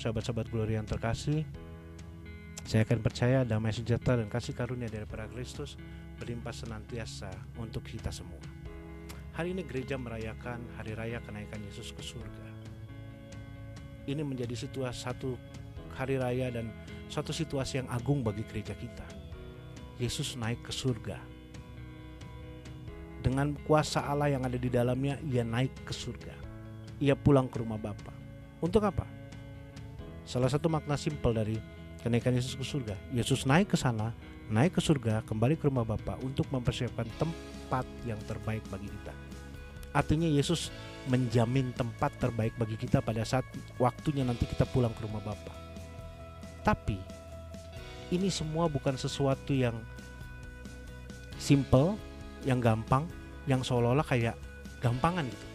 sahabat-sahabat Gloria yang terkasih, saya akan percaya damai sejahtera dan kasih karunia daripada Kristus berlimpah senantiasa untuk kita semua. Hari ini gereja merayakan hari raya kenaikan Yesus ke surga. Ini menjadi satu hari raya dan suatu situasi yang agung bagi gereja kita. Yesus naik ke surga. Dengan kuasa Allah yang ada di dalamnya, ia naik ke surga. Ia pulang ke rumah Bapa. Untuk apa? Salah satu makna simpel dari kenaikan Yesus ke surga. Yesus naik ke sana, naik ke surga, kembali ke rumah Bapa untuk mempersiapkan tempat yang terbaik bagi kita. Artinya Yesus menjamin tempat terbaik bagi kita pada saat waktunya nanti kita pulang ke rumah Bapa. Tapi ini semua bukan sesuatu yang simple, yang gampang, yang seolah-olah kayak gampangan gitu.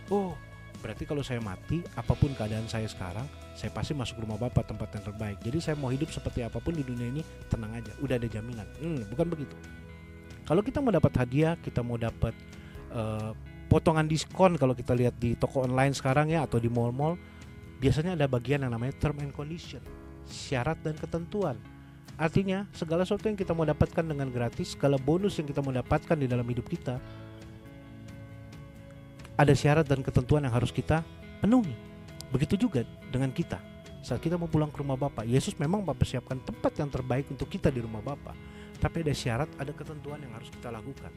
Oh, berarti kalau saya mati, apapun keadaan saya sekarang, saya pasti masuk rumah Bapa, tempat yang terbaik. Jadi saya mau hidup seperti apapun di dunia ini, tenang aja, udah ada jaminan. Bukan begitu. Kalau kita mau dapat hadiah, kita mau dapat potongan diskon, kalau kita lihat di toko online sekarang ya, atau di mall-mall, biasanya ada bagian yang namanya term and condition, syarat dan ketentuan. Artinya segala sesuatu yang kita mau dapatkan dengan gratis, segala bonus yang kita mau dapatkan di dalam hidup kita, ada syarat dan ketentuan yang harus kita penuhi. Begitu juga dengan kita. Saat kita mau pulang ke rumah Bapa, Yesus memang mempersiapkan tempat yang terbaik untuk kita di rumah Bapa. Tapi ada syarat, ada ketentuan yang harus kita lakukan,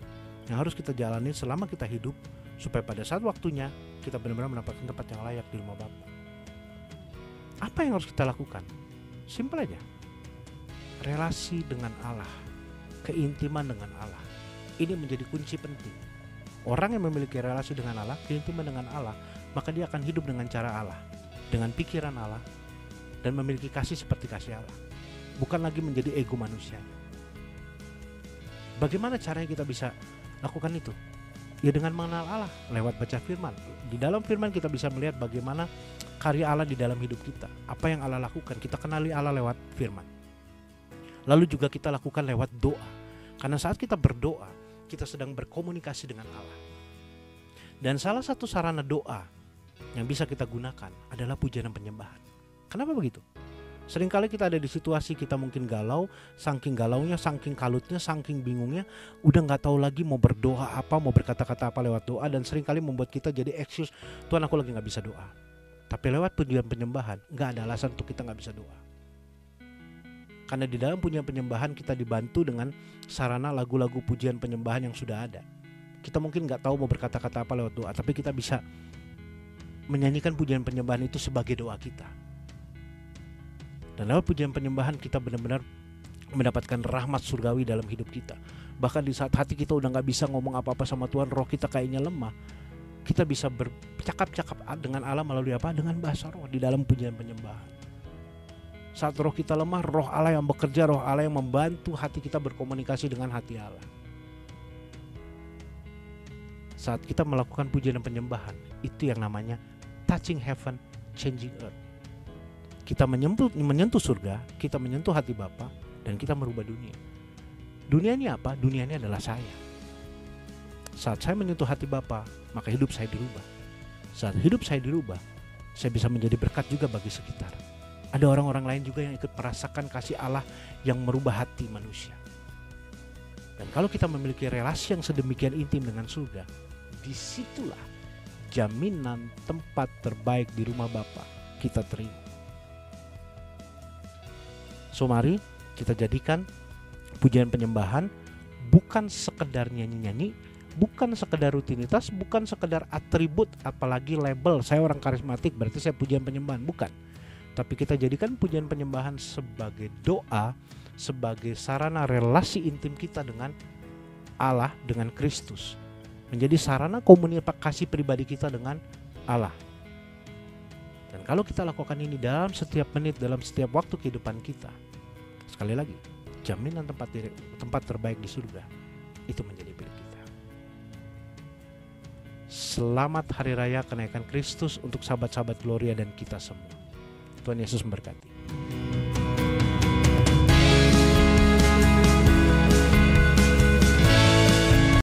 yang harus kita jalani selama kita hidup, supaya pada saat waktunya kita benar-benar mendapatkan tempat yang layak di rumah Bapa. Apa yang harus kita lakukan? Simpel aja. Relasi dengan Allah, keintiman dengan Allah. Ini menjadi kunci penting. Orang yang memiliki relasi dengan Allah, keintiman dengan Allah, maka dia akan hidup dengan cara Allah, dengan pikiran Allah, dan memiliki kasih seperti kasih Allah. Bukan lagi menjadi ego manusia. Bagaimana caranya kita bisa lakukan itu? Ya dengan mengenal Allah, lewat baca firman. Di dalam firman kita bisa melihat bagaimana karya Allah di dalam hidup kita. Apa yang Allah lakukan, kita kenali Allah lewat firman. Lalu juga kita lakukan lewat doa. Karena saat kita berdoa, kita sedang berkomunikasi dengan Allah. Dan salah satu sarana doa yang bisa kita gunakan adalah pujian dan penyembahan. Kenapa begitu? Seringkali kita ada di situasi kita mungkin galau, saking galaunya, saking kalutnya, saking bingungnya, udah gak tahu lagi mau berdoa apa, mau berkata-kata apa lewat doa, dan seringkali membuat kita jadi excuse, Tuhan aku lagi gak bisa doa. Tapi lewat pujian penyembahan, gak ada alasan untuk kita gak bisa doa. Karena di dalam pujian penyembahan kita dibantu dengan sarana lagu-lagu pujian penyembahan yang sudah ada. Kita mungkin gak tahu mau berkata-kata apa lewat doa, tapi kita bisa menyanyikan pujian penyembahan itu sebagai doa kita. Dan lewat pujian penyembahan kita benar-benar mendapatkan rahmat surgawi dalam hidup kita. Bahkan di saat hati kita udah gak bisa ngomong apa-apa sama Tuhan, roh kita kayaknya lemah, kita bisa bercakap-cakap dengan Allah melalui apa? Dengan bahasa roh di dalam pujian penyembahan. Saat roh kita lemah, roh Allah yang bekerja, roh Allah yang membantu hati kita berkomunikasi dengan hati Allah. Saat kita melakukan pujian dan penyembahan, itu yang namanya touching heaven, changing earth. Kita menyentuh surga, kita menyentuh hati Bapa, dan kita merubah dunia. Dunia ini apa? Dunia ini adalah saya. Saat saya menyentuh hati Bapa, maka hidup saya dirubah. Saat hidup saya dirubah, saya bisa menjadi berkat juga bagi sekitar. Ada orang-orang lain juga yang ikut merasakan kasih Allah yang merubah hati manusia. Dan kalau kita memiliki relasi yang sedemikian intim dengan surga, disitulah jaminan tempat terbaik di rumah Bapa kita terima. So mari kita jadikan pujian penyembahan bukan sekedar nyanyi-nyanyi, bukan sekedar rutinitas, bukan sekedar atribut, apalagi label saya orang karismatik berarti saya pujian penyembahan, bukan. Tapi kita jadikan pujian penyembahan sebagai doa, sebagai sarana relasi intim kita dengan Allah, dengan Kristus. Menjadi sarana komunikasi pribadi kita dengan Allah. Dan kalau kita lakukan ini dalam setiap menit, dalam setiap waktu kehidupan kita, sekali lagi, jaminan tempat terbaik di surga itu menjadi milik kita. Selamat Hari Raya Kenaikan Kristus untuk sahabat-sahabat Gloria dan kita semua. Tuhan Yesus memberkati.